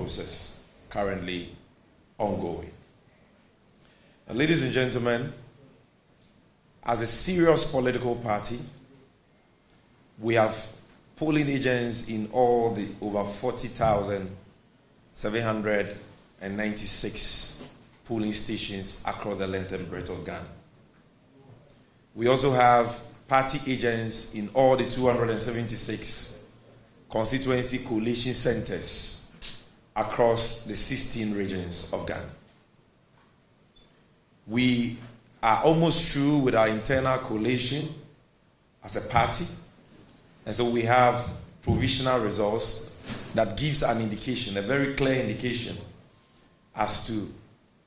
process currently ongoing. And ladies and gentlemen, as a serious political party, we have polling agents in all the over 40,796 polling stations across the length and breadth of Ghana. We also have party agents in all the 276 constituency collation centers across the 16 regions of Ghana. We are almost through with our internal collation as a party, and so we have provisional results that gives an indication, a very clear indication as to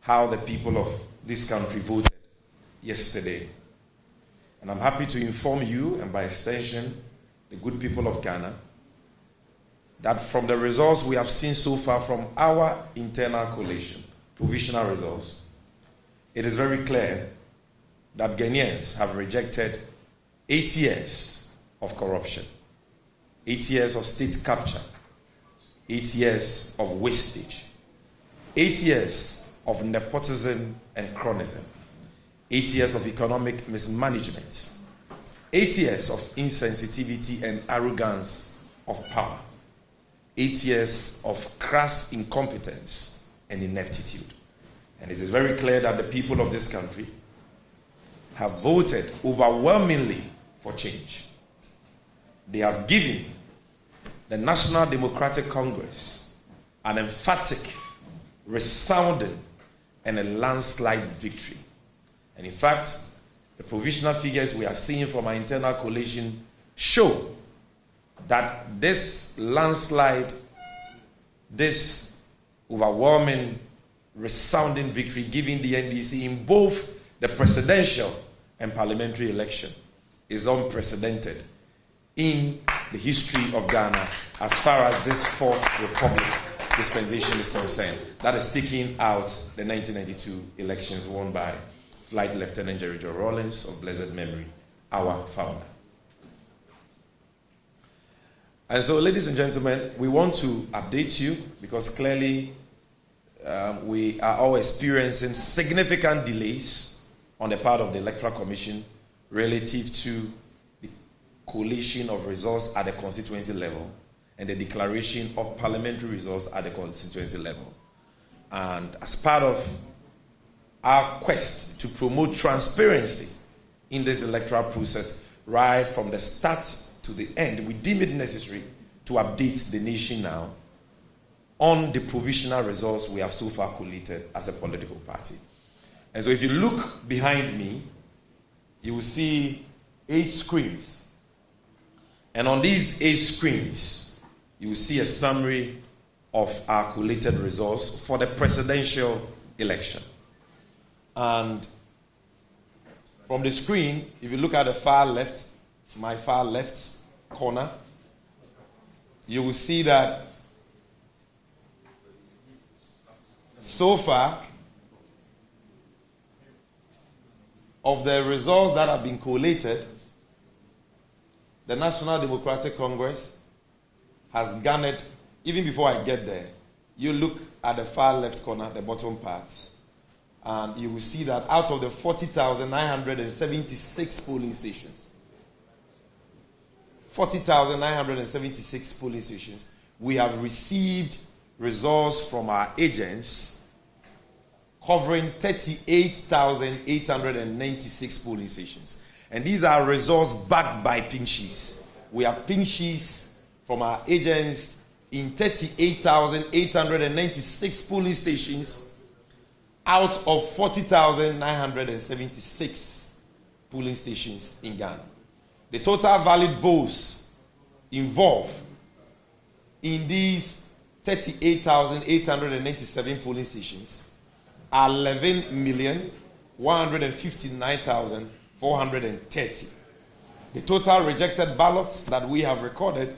how the people of this country voted yesterday. And I'm happy to inform you, and by extension, the good people of Ghana, that from the results we have seen so far from our internal collation, provisional results, it is very clear that Ghanaians have rejected 8 years of corruption, 8 years of state capture, 8 years of wastage, 8 years of nepotism and cronyism, 8 years of economic mismanagement, 8 years of insensitivity and arrogance of power, 8 years of crass incompetence and ineptitude. And it is very clear that the people of this country have voted overwhelmingly for change. They have given the National Democratic Congress an emphatic, resounding, and a landslide victory. And in fact, the provisional figures we are seeing from our internal collation show that this landslide, this overwhelming, resounding victory given the NDC in both the presidential and parliamentary election is unprecedented in the history of Ghana as far as this fourth republic dispensation is concerned. That is taking out the 1992 elections won by Flight Lieutenant Jerry Joe Rawlings of blessed memory, our founder. And so, ladies and gentlemen, we want to update you because clearly we are all experiencing significant delays on the part of the Electoral Commission relative to the collation of results at the constituency level and the declaration of parliamentary results at the constituency level. And as part of our quest to promote transparency in this electoral process right from the start to the end, we deem it necessary to update the nation now on the provisional results we have so far collated as a political party. And so if you look behind me, you will see 8 screens. And on these 8 screens, you will see a summary of our collated results for the presidential election. And from the screen, if you look at the far left, my far left corner, you will see that so far, of the results that have been collated, the National Democratic Congress has garnered, even before I get there, you look at the far left corner, the bottom part, and you will see that out of the 40,976 polling stations, 40,976 polling stations, we have received results from our agents covering 38,896 polling stations. And these are results backed by pink sheets. We have pink sheets from our agents in 38,896 polling stations out of 40,976 polling stations in Ghana. The total valid votes involved in these 38,897 polling stations are 11,159,430. The total rejected ballots that we have recorded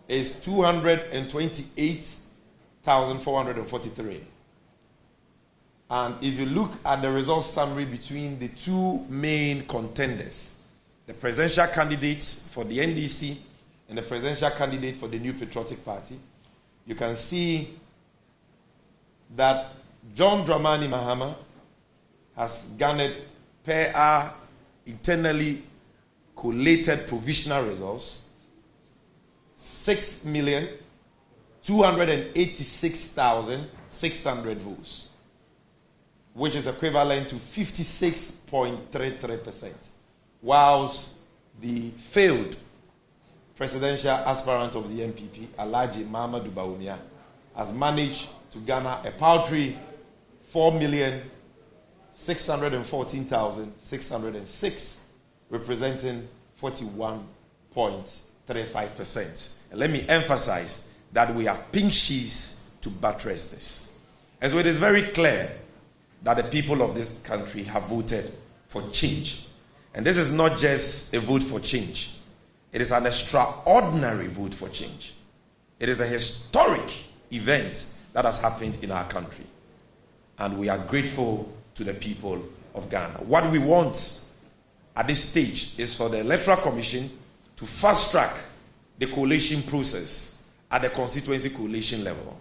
is 228,443. And if you look at the results summary between the two main contenders, the presidential candidates for the NDC and the presidential candidate for the New Patriotic Party, you can see that John Dramani Mahama has garnered, per our internally collated provisional results, 6,286,600 votes, which is equivalent to 56.33%, whilst the failed presidential aspirant of the MPP, Alhaji Mahamudu Bawumia, has managed to garner a paltry 4,614,606, representing 41.35%. And let me emphasize that we have pink sheets to buttress this. And so it is very clear that the people of this country have voted for change. And this is not just a vote for change. It is an extraordinary vote for change. It is a historic event that has happened in our country. And we are grateful to the people of Ghana. What we want at this stage is for the Electoral Commission to fast-track the collation process at the constituency collation level,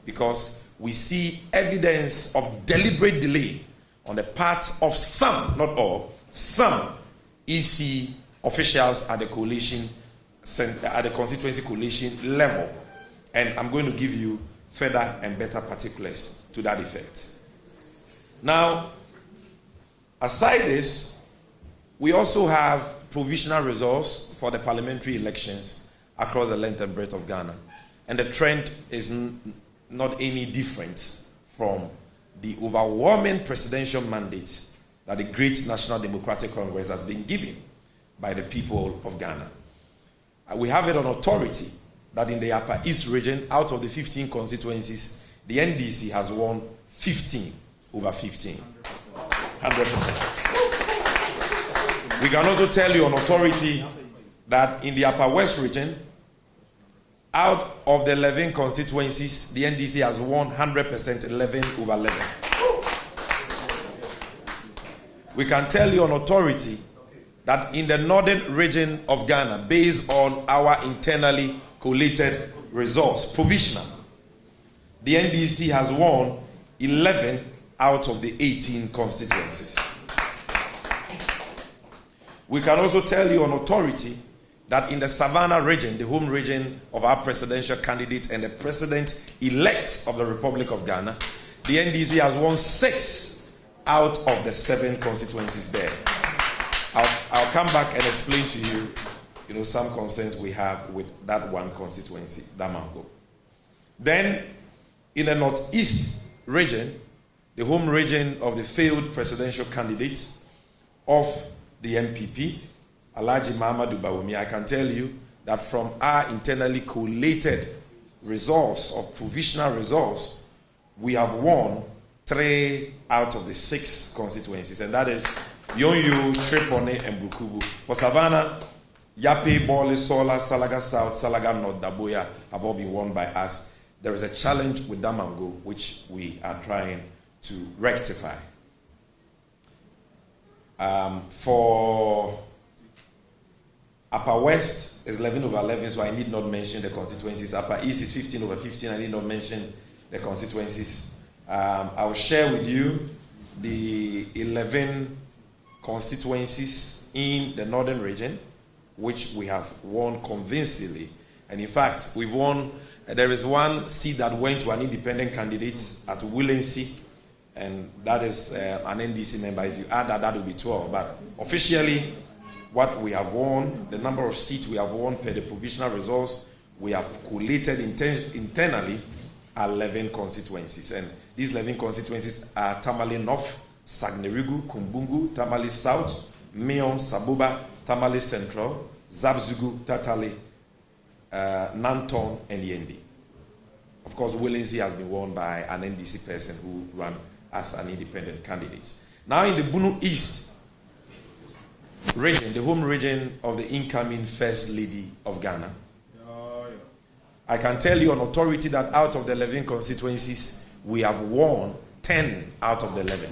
because we see evidence of deliberate delay on the part of some, not all, some EC officials at the collation center, at the constituency collation level. And I'm going to give you further and better particulars to that effect. Now, aside this, we also have provisional results for the parliamentary elections across the length and breadth of Ghana. And the trend is not any different from the overwhelming presidential mandate that the great National Democratic Congress has been given by the people of Ghana. We have it on authority that in the Upper East region, out of the 15 constituencies, the NDC has won 15 over 15. 100%. We can also tell you on authority that in the Upper West region, out of the 11 constituencies, the NDC has won 100%, 11 over 11. We can tell you on authority that in the northern region of Ghana, based on our internally collated results, provisional, the NDC has won 11 out of the 18 constituencies. We can also tell you on authority that in the Savannah region, the home region of our presidential candidate and the president-elect of the Republic of Ghana, the NDC has won 6 out of the 7 constituencies there. I'll come back and explain to you, some concerns we have with that one constituency, Damango. Then, in the northeast region, the home region of the failed presidential candidates of the MPP, Alhaji Mahamudu Bawumia, I can tell you that from our internally collated results of provisional results, we have won 3 out of the 6 constituencies, and that is Yonyu, Tripone, and Bukubu. For Savannah, Yape, Bole, Sola, Salaga South, Salaga North, Daboya have all been won by us. There is a challenge with Damango, which we are trying to rectify. For Upper West is 11 over 11, so I need not mention the constituencies. Upper East is 15 over 15, I need not mention the constituencies. I'll share with you the 11 constituencies in the northern region, which we have won convincingly. And in fact, we've won, there is one seat that went to an independent candidate at Willency, and that is an NDC member. If you add that, that will be 12. But officially, what we have won, the number of seats we have won per the provisional results, we have collated internally 11 constituencies. And these 11 constituencies are Tamale North, Sagnerigu, Kumbungu, Tamale South, Meon, Sabuba, Tamale Central, Zabzugu, Tatale, Nanton, and Yendi. Of course, Willency has been won by an NDC person who ran as an independent candidate. Now in the Bunu East region, the home region of the incoming First Lady of Ghana, I can tell you on authority that out of the 11 constituencies, we have won 10 out of the 11.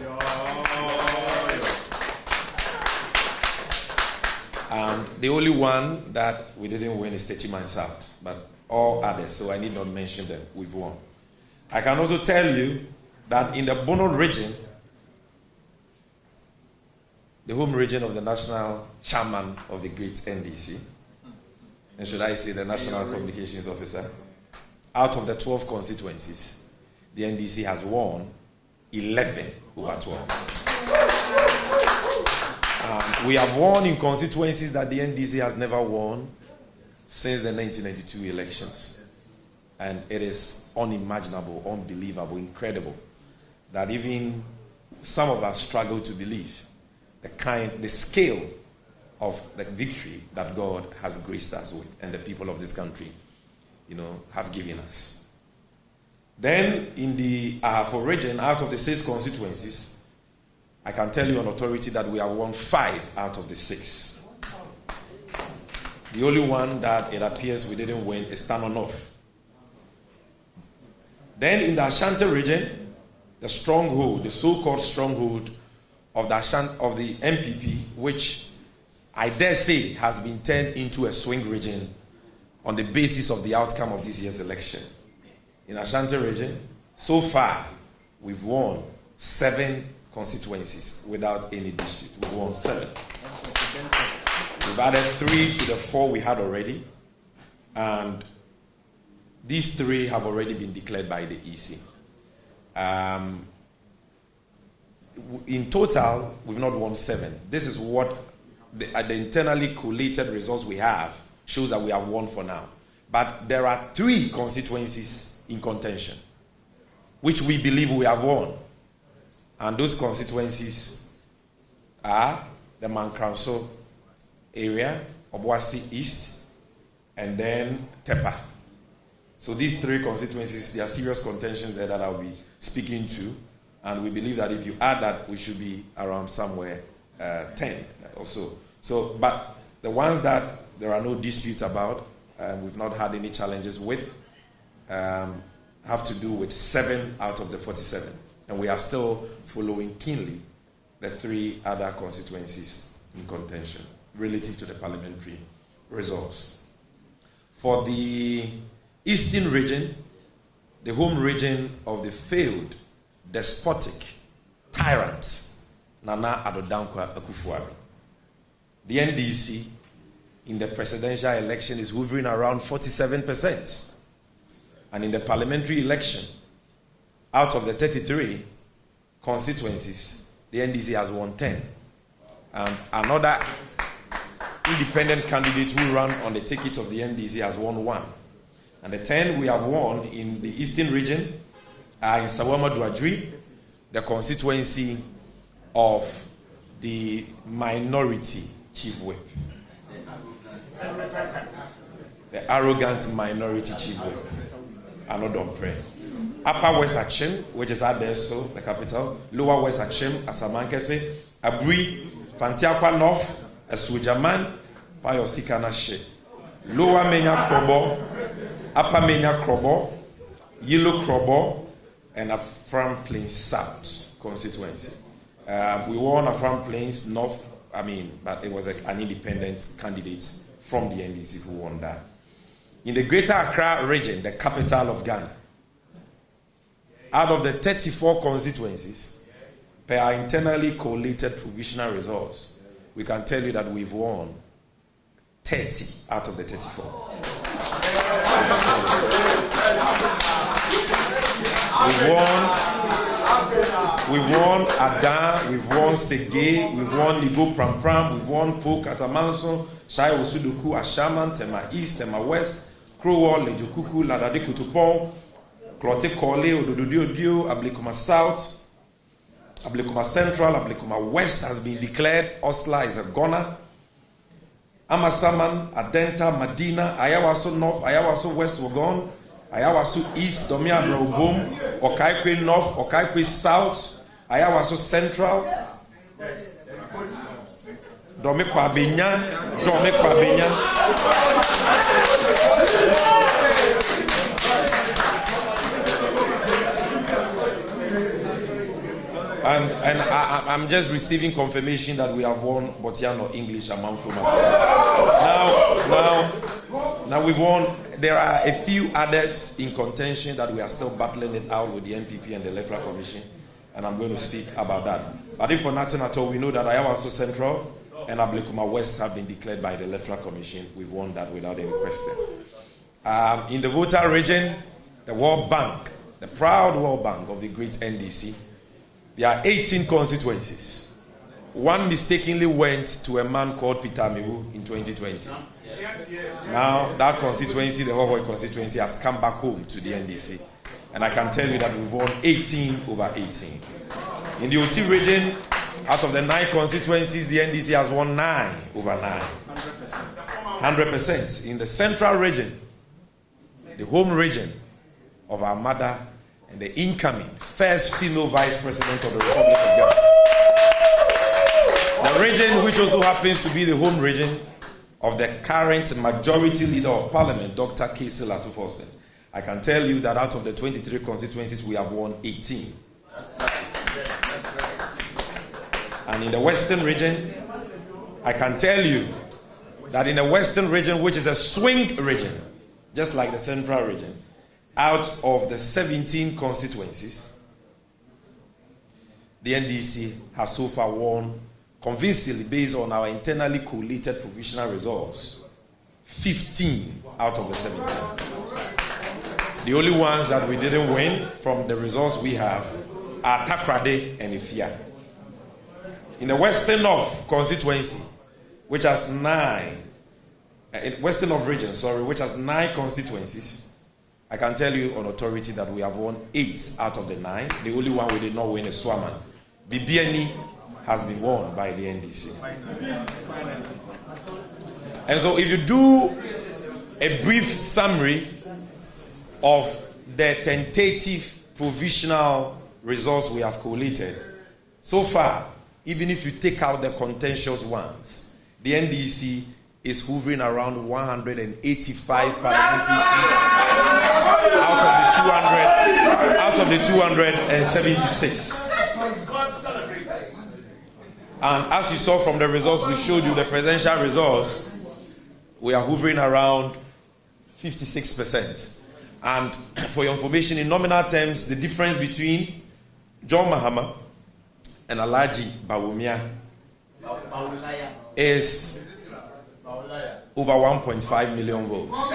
And the only one that we didn't win is Techiman South, but all others, so I need not mention them, we've won. I can also tell you that in the Bono region, the home region of the national chairman of the great NDC, and should I say the national communications officer, out of the 12 constituencies, the NDC has won 11 over 12. We have won in constituencies that the NDC has never won since the 1992 elections. And it is unimaginable, unbelievable, incredible that even some of us struggle to believe the scale of the victory that God has graced us with and the people of this country, have given us. Then in the Ahafo region, out of the 6 constituencies, I can tell you on authority that we have won 5 out of the 6. The only one that it appears we didn't win is Tanonof. Then in the Ashanti region, the stronghold, the so-called stronghold of the MPP, which I dare say has been turned into a swing region on the basis of the outcome of this year's election. In Ashanti region, so far, we've won 7 constituencies without any dispute. We've won 7. We've added 3 to the 4 we had already, and these 3 have already been declared by the EC. In total, we've not won 7. This is what the internally collated results we have shows that we have won for now. But there are 3 constituencies in contention, which we believe we have won. And those constituencies are the Mankranso area, Obuasi East, and then Tepa. So these 3 constituencies, there are serious contentions there that I'll be speaking to. And we believe that if you add that, we should be around somewhere 10 or so. But the ones that there are no disputes about, we've not had any challenges with, have to do with 7 out of the 47. And we are still following keenly the 3 other constituencies in contention relative to the parliamentary results. For the Eastern region, the home region of the failed despotic tyrant Nana Addo Dankwa Akufo-Addo, the NDC in the presidential election is hovering around 47%. And in the parliamentary election, out of the 33 constituencies, the NDC has won 10. And another independent candidate who ran on the ticket of the NDC has won 1. And the 10 we have won in the Eastern region are in Sawama Duadri, the constituency of the minority chief whip. The arrogant minority chief whip. Anodon Pre. Upper West Achim, which is Adeso, the capital. Lower West Achim, Asamankese. Abri, Fantiakwa North, Asujaman, Payosika She. Lower Menya Krobo, Upper Menya Krobo, Yellow Krobo, and Afram Plains South constituency. We won Afram Plains North, but it was an independent candidate from the NDC who won that. In the Greater Accra region, the capital of Ghana, out of the 34 constituencies, per our internally collated provisional results, we can tell you that we've won 30 out of the 34. We've won Adan, we've won Sege, we've won Libo Pram Pram, we've won Po Katamanso, Shai Osuduku, Ashaman, Tema East, Tema West, Crowell, Lejokuku, Ladade Kutupon, Clote Kole, Odododio, Ablikuma South, Ablikuma Central, Ablikuma West has been declared. Osla is a goner. Amasaman, Adenta, Madina, Ayawaso North, Ayawaso West were gone. Ayawaso East, Domia Brobom, Okaikwe North, Okaikwe South, Ayawaso Central, Domekwa Benya. And I'm just receiving confirmation that we have won Botiano English among from now we've won There are a few others in contention that we are still battling it out with the NPP and the Electoral Commission, and I'm going to speak about that. But if for nothing at all, we know that Ayawaso Central and Ablekuma West have been declared by the Electoral Commission. We've won that without any question. In the Volta region, the World Bank, the proud World Bank of the great NDC, there are 18 constituencies. One mistakenly went to a man called Peter Miwu in 2020. Now that constituency, the Hohoi constituency, has come back home to the NDC. And I can tell you that we've won 18 over 18. In the OT region, out of the 9 constituencies, the NDC has won 9 over 9. 100%. In the central region, the home region of our mother and the incoming first female vice president of the Republic of Ghana. The region which also happens to be the home region of the current majority leader of parliament, Dr. Casey Latufosen. I can tell you that out of the 23 constituencies, we have won 18. And in the western region, I can tell you that in the western region, which is a swing region, just like the central region, out of the 17 constituencies, the NDC has so far won convincingly, based on our internally collated provisional results, 15 out of the 17. The only ones that we didn't win from the results we have are Takrade and Ifia. In the Western North constituency, which has 9, Western North region, which has 9 constituencies, I can tell you on authority that we have won 8 out of the 9. The only one we did not win is Swaman. Bibiani has been won by the NDC. And so if you do a brief summary of the tentative provisional results we have collated, so far, even if you take out the contentious ones, the NDC is hovering around 185 parliamentary seats out of the 276. And as you saw from the results we showed you, the presidential results, we are hovering around 56%. And for your information, in nominal terms, the difference between John Mahama and Alhaji Bawumia is over 1.5 million votes.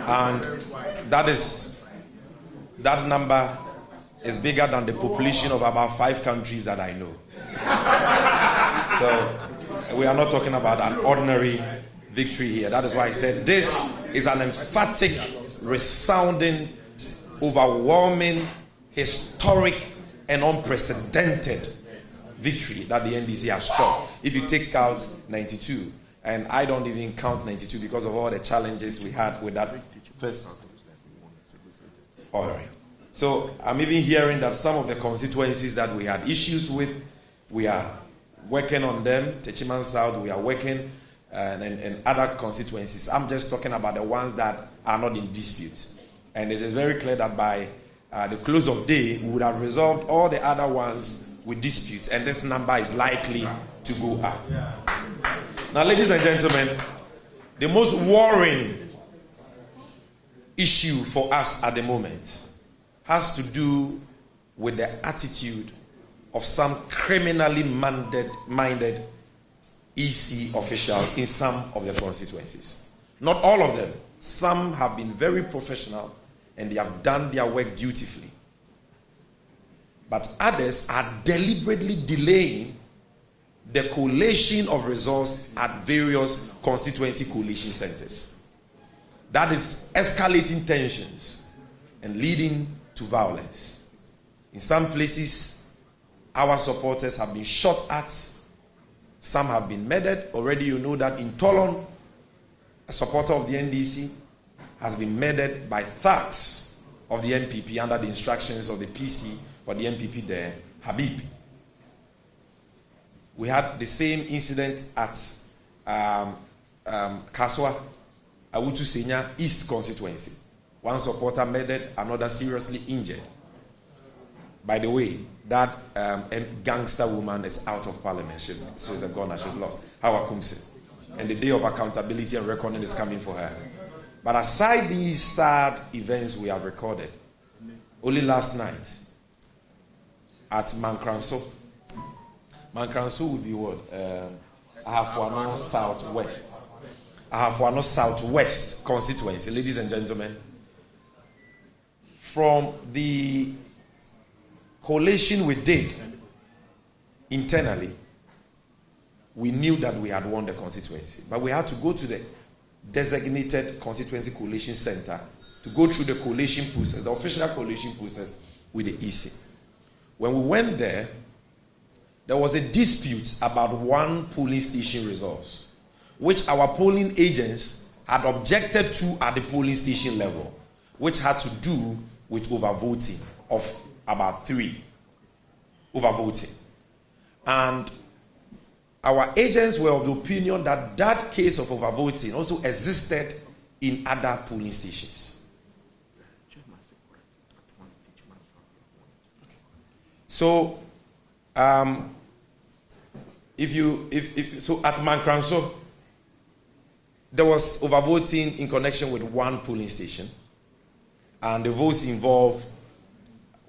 And that number is bigger than the population of about 5 countries that I know. So we are not talking about an ordinary victory here. That is why I said this is an emphatic, resounding, overwhelming, historic, and unprecedented victory that the NDC has struck. If you take out 92, and I don't even count 92 because of all the challenges we had with that first. All right. So I'm even hearing that some of the constituencies that we had issues with, we are working on them. Techiman South, we are working, and other constituencies. I'm just talking about the ones that are not in dispute. And it is very clear that by the close of day, we would have resolved all the other ones with disputes, and this number is likely to go up. Now, ladies and gentlemen, the most worrying issue for us at the moment has to do with the attitude of some criminally minded EC officials in some of the constituencies. Not all of them. Some have been very professional and they have done their work dutifully. But others are deliberately delaying the collation of resources at various constituency collation centers. That is escalating tensions and leading to violence. In some places, our supporters have been shot at. Some have been murdered. Already you know that in Tolon, a supporter of the NDC has been murdered by thugs of the NPP under the instructions of the PC for the NPP there, Habib. We had the same incident at Kaswa, Awutu Senya East constituency. One supporter murdered, another seriously injured. By the way, that gangster woman is out of parliament. She's a goner. She's lost. Hawa Kumse. And the day of accountability and reckoning is coming for her. But aside these sad events we have recorded, only last night at Mankranso would be what? Ahafuano Southwest. Ahafuano Southwest constituency, ladies and gentlemen. From the collation we did internally, we knew that we had won the constituency. But we had to go to the designated constituency collation center to go through the collation process, the official collation process with the EC. When we went there, there was a dispute about one polling station results, which our polling agents had objected to at the polling station level, which had to do with overvoting of about 3. Overvoting. And our agents were of the opinion that that case of overvoting also existed in other polling stations. So, so at Mankranso, there was overvoting in connection with one polling station, and the votes involved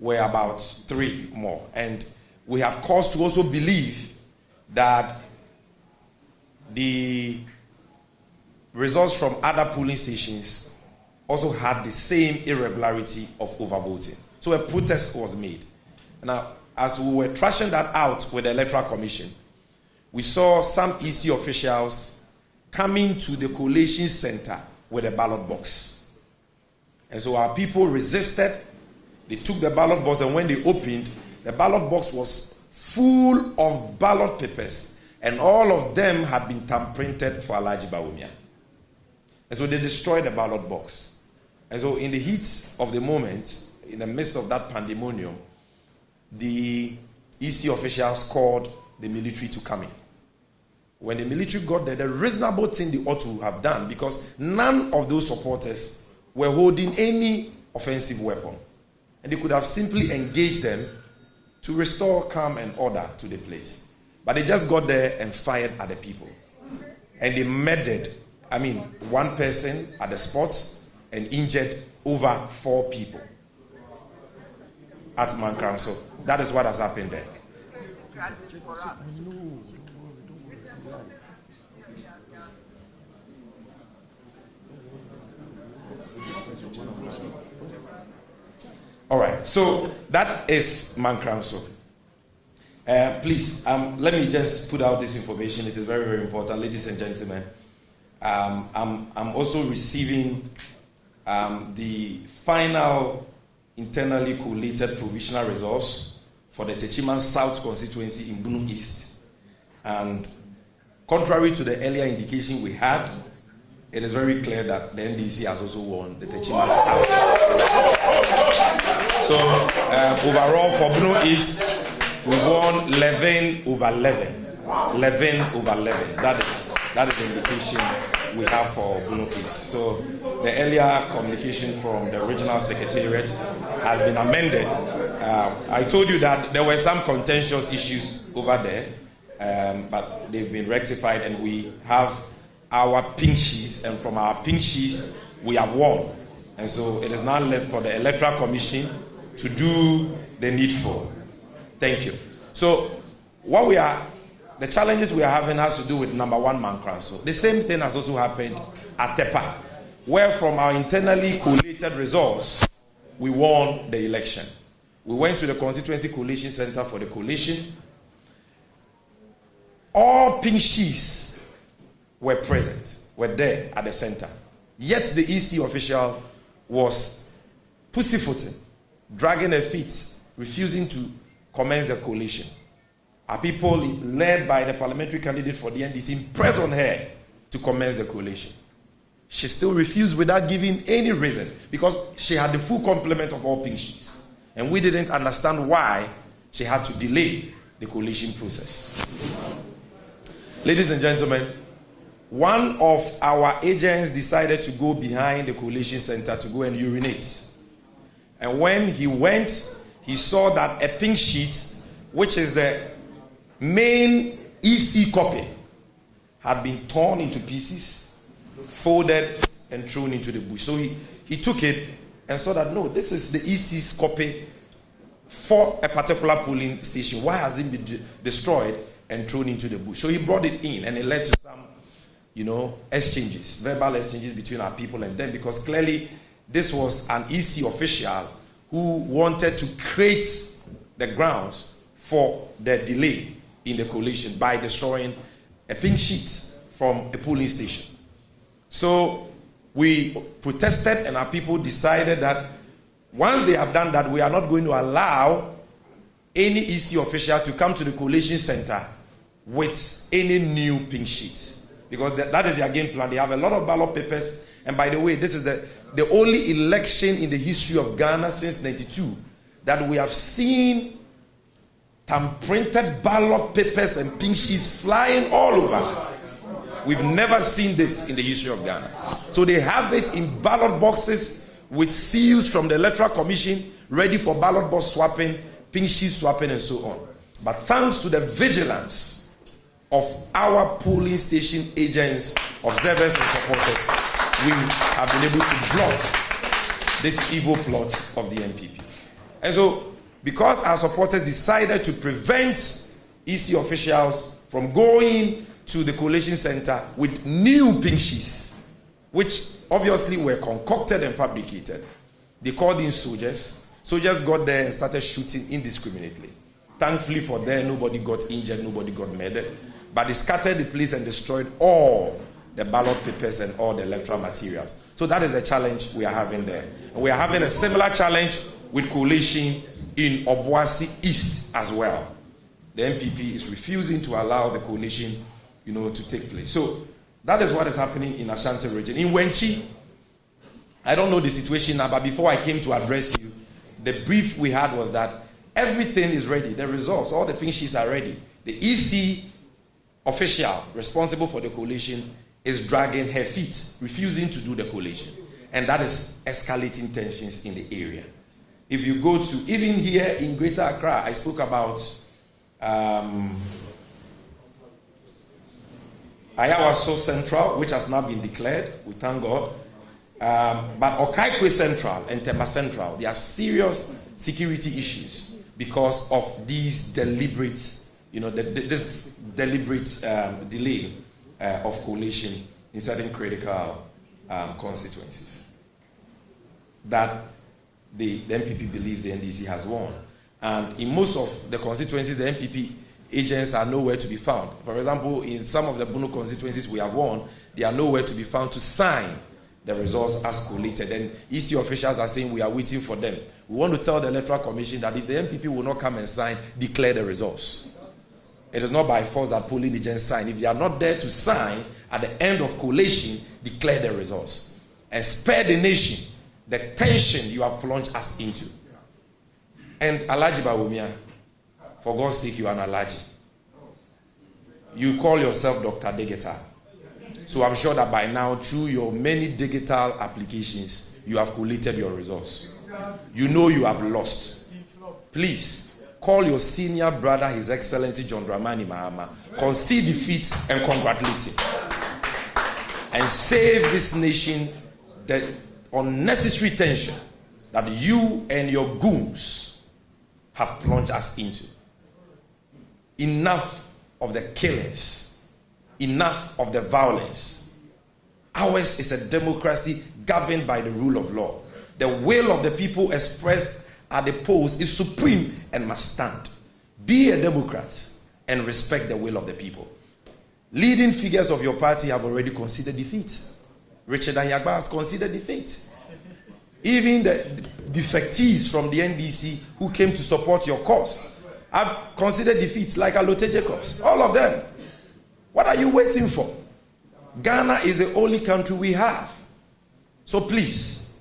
were about 3 more. And we have cause to also believe that the results from other polling stations also had the same irregularity of overvoting. So a protest was made. Now, as we were thrashing that out with the Electoral Commission, we saw some EC officials coming to the collation center with a ballot box. And so our people resisted. They took the ballot box, and when they opened, the ballot box was full of ballot papers, and all of them had been thumb-printed for Alhaji Bawumia. And so they destroyed the ballot box. And so in the heat of the moment, in the midst of that pandemonium, the EC officials called the military to come in. When the military got there, the reasonable thing they ought to have done, because none of those supporters were holding any offensive weapon, and they could have simply engaged them to restore calm and order to the place. But they just got there and fired at the people. And they murdered, one person at the spot and injured over 4 people at Mankranso. That is what has happened there. All right, so that is Mankranso. Please, let me just put out this information. It is very, very important, ladies and gentlemen. I'm also receiving the final internally collated provisional results for the Techiman South constituency in Bunu East. And contrary to the earlier indication we had, it is very clear that the NDC has also won the Techiman South. So overall for Bunu East, we won 11/11. 11/11. That is the indication we have for Bunu East. So the earlier communication from the regional secretariat has been amended. I told you that there were some contentious issues over there, but they've been rectified, and we have our pink sheets, and from our pink sheets we have won. And so it is now left for the Electoral Commission to do the needful. Thank you. So the challenges we are having has to do with number 1, Mankranso. The same thing has also happened at Tepa, where from our internally collated results, we won the election. We went to the constituency collation center for the collation. All pink sheets were present, were there at the center. Yet the EC official was pussyfooting, dragging her feet, refusing to commence the collation. Our people, led by the parliamentary candidate for the NDC, pressed on her to commence the collation. She still refused without giving any reason, because she had the full complement of all pink sheets. And we didn't understand why she had to delay the collation process. Ladies and gentlemen, one of our agents decided to go behind the collation center to go and urinate. And when he went, he saw that a pink sheet, which is the main EC copy, had been torn into pieces, folded, and thrown into the bush. So he took it and saw that, no, this is the EC's copy for a particular polling station. Why has it been destroyed and thrown into the bush? So he brought it in, and it led to some, exchanges, verbal exchanges between our people and them, because clearly this was an EC official who wanted to create the grounds for the delay in the coalition by destroying a pink sheet from a polling station. So we protested, and our people decided that once they have done that, we are not going to allow any EC official to come to the Collation Center with any new pink sheets, because that is their game plan. They have a lot of ballot papers, and by the way, this is the only election in the history of Ghana since 92 that we have seen printed ballot papers and pink sheets flying all over. We've never seen this in the history of Ghana. So they have it in ballot boxes with seals from the Electoral Commission, ready for ballot box swapping, pink sheet swapping, and so on. But thanks to the vigilance of our polling station agents, observers, and supporters, we have been able to block this evil plot of the NPP. And so, because our supporters decided to prevent EC officials from going to the Collation Center with new pink sheets, which obviously were concocted and fabricated, they called in soldiers. Soldiers got there and started shooting indiscriminately. Thankfully for them, nobody got injured, nobody got murdered. But they scattered the place and destroyed all the ballot papers and all the electoral materials. So that is a challenge we are having there. And we are having a similar challenge with coalition in Obuasi East as well. The NPP is refusing to allow the coalition, to take place. So that is what is happening in Ashanti region. In Wenchi, I don't know the situation now, but before I came to address you, the brief we had was that everything is ready. The results, all the pink sheets are ready. The EC official responsible for the coalition is dragging her feet, refusing to do the coalition. And that is escalating tensions in the area. If you go to, even here in Greater Accra, I spoke about Ayawaso Central, which has now been declared, we thank God. But Okaikwe Central and Temba Central, there are serious security issues because of these deliberate, this deliberate delay of coalition in certain critical constituencies that the NPP believes the NDC has won. And in most of the constituencies, the NPP agents are nowhere to be found. For example, in some of the Bono constituencies we have won, they are nowhere to be found to sign the results as collated. And EC officials are saying we are waiting for them. We want to tell the Electoral Commission that if the NPP will not come and sign, declare the results. It is not by force that polling agents sign. If they are not there to sign, at the end of collation, declare the results. And spare the nation the tension you have plunged us into. And Alhaji Bawumia, for God's sake, you are an Alhaji. You call yourself Dr. Digital. So I'm sure that by now, through your many digital applications, you have collated your results. You know you have lost. Please, call your senior brother, His Excellency John Dramani Mahama, concede defeat and congratulate him. And save this nation the unnecessary tension that you and your goons have plunged us into. Enough of the killings. Enough of the violence. Ours is a democracy governed by the rule of law. The will of the people expressed at the polls is supreme and must stand. Be a Democrat and respect the will of the people. Leading figures of your party have already considered defeat. Richard Anyagba has considered defeat. Even the defectees from the NDC who came to support your cause have considered defeat, like Alote Jacobs. All of them. What are you waiting for? Ghana is the only country we have. So please,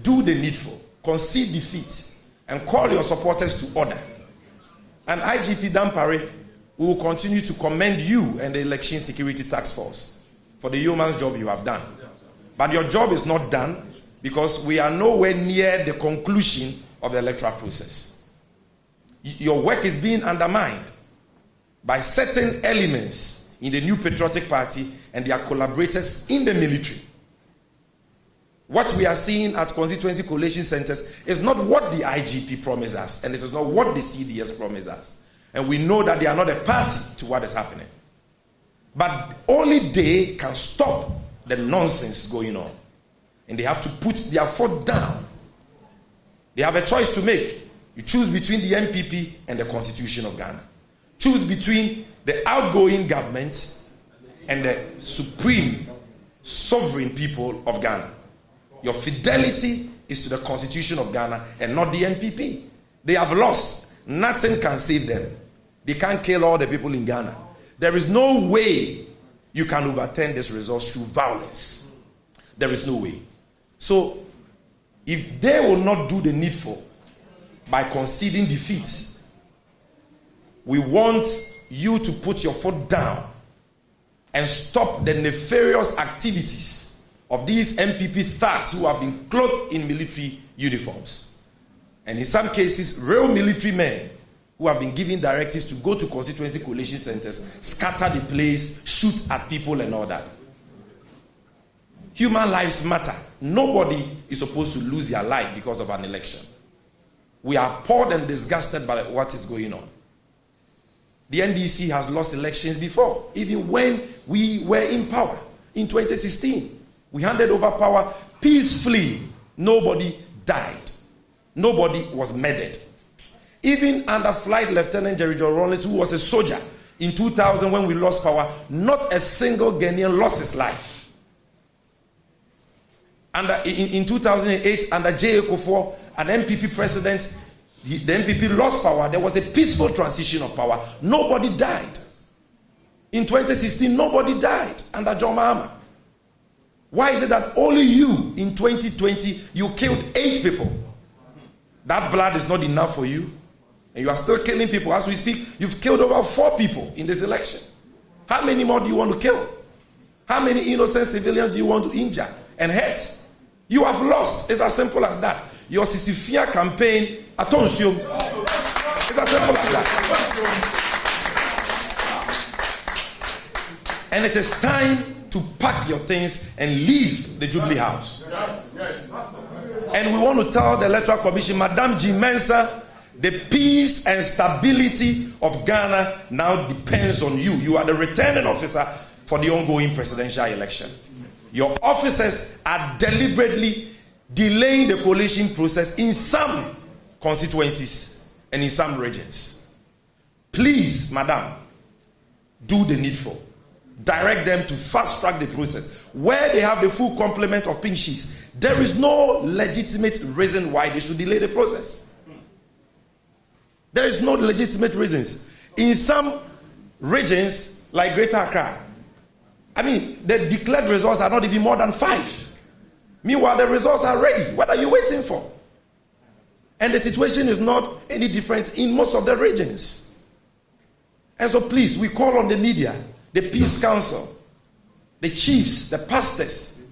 do the needful. Concede defeat and call your supporters to order. And IGP Dampare, we will continue to commend you and the Election Security Task Force for the yeoman's job you have done. But your job is not done because we are nowhere near the conclusion of the electoral process. Your work is being undermined by certain elements in the New Patriotic Party and their collaborators in the military. What we are seeing at constituency collation centers is not what the IGP promised us, and it is not what the CDS promised us. And we know that they are not a party to what is happening. But only they can stop the nonsense going on. And they have to put their foot down. They have a choice to make. You choose between the MPP and the Constitution of Ghana. Choose between the outgoing government and the supreme sovereign people of Ghana. Your fidelity is to the Constitution of Ghana and not the MPP. They have lost. Nothing can save them. They can't kill all the people in Ghana. There is no way you can overturn this result through violence. There is no way. So, if they will not do the needful by conceding defeat, we want you to put your foot down and stop the nefarious activities of these MPP thugs who have been clothed in military uniforms. And in some cases, real military men who have been given directives to go to constituency collation centers, scatter the place, shoot at people and all that. Human lives matter. Nobody is supposed to lose their life because of an election. We are appalled and disgusted by what is going on. The NDC has lost elections before, even when we were in power in 2016. We handed over power peacefully. Nobody died. Nobody was murdered. Even under Flight Lieutenant Jerry John Rawlings, who was a soldier in 2000 when we lost power, not a single Ghanaian lost his life. In 2008, under J.A. Kufuor, an MPP president, the MPP lost power. There was a peaceful transition of power. Nobody died. In 2016, nobody died under John Mahama. Why is it that only you, in 2020, you killed 8 people? That blood is not enough for you. And you are still killing people. As we speak, you've killed over 4 people in this election. How many more do you want to kill? How many innocent civilians do you want to injure and hurt? You have lost. It's as simple as that. Your Sisifia campaign, attention. It's as simple as that. And it is time to pack your things and leave the Jubilee House. And we want to tell the Electoral Commission, Madam G. Mensah, the peace and stability of Ghana now depends on you. You are the returning officer for the ongoing presidential election. Your officers are deliberately delaying the coalition process in some constituencies and in some regions. Please, Madam, do the needful. Direct them to fast-track the process. Where they have the full complement of pink sheets, there is no legitimate reason why they should delay the process. There is no legitimate reasons. In some regions, like Greater Accra, the declared results are not even more than 5. Meanwhile, the results are ready. What are you waiting for? And the situation is not any different in most of the regions. And so please, we call on the media, the Peace Council, the chiefs, the pastors,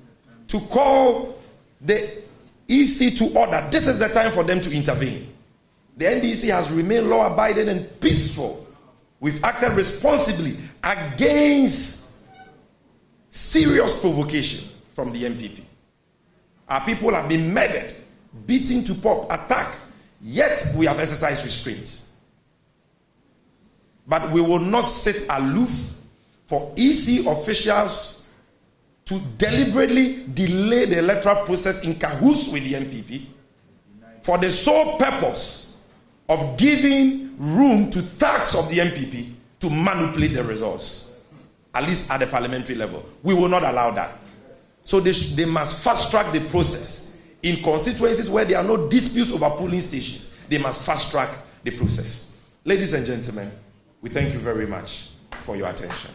to call the EC to order. This is the time for them to intervene. The NDC has remained law-abiding and peaceful. We've acted responsibly against serious provocation from the MPP. Our people have been murdered, beaten to pulp, attacked, yet we have exercised restraint. But we will not sit aloof for EC officials to deliberately delay the electoral process in cahoots with the MPP for the sole purpose of giving room to thugs of the MPP to manipulate the results, at least at the parliamentary level. We will not allow that. So they must fast-track the process. In constituencies where there are no disputes over polling stations, they must fast-track the process. Ladies and gentlemen, we thank you very much for your attention.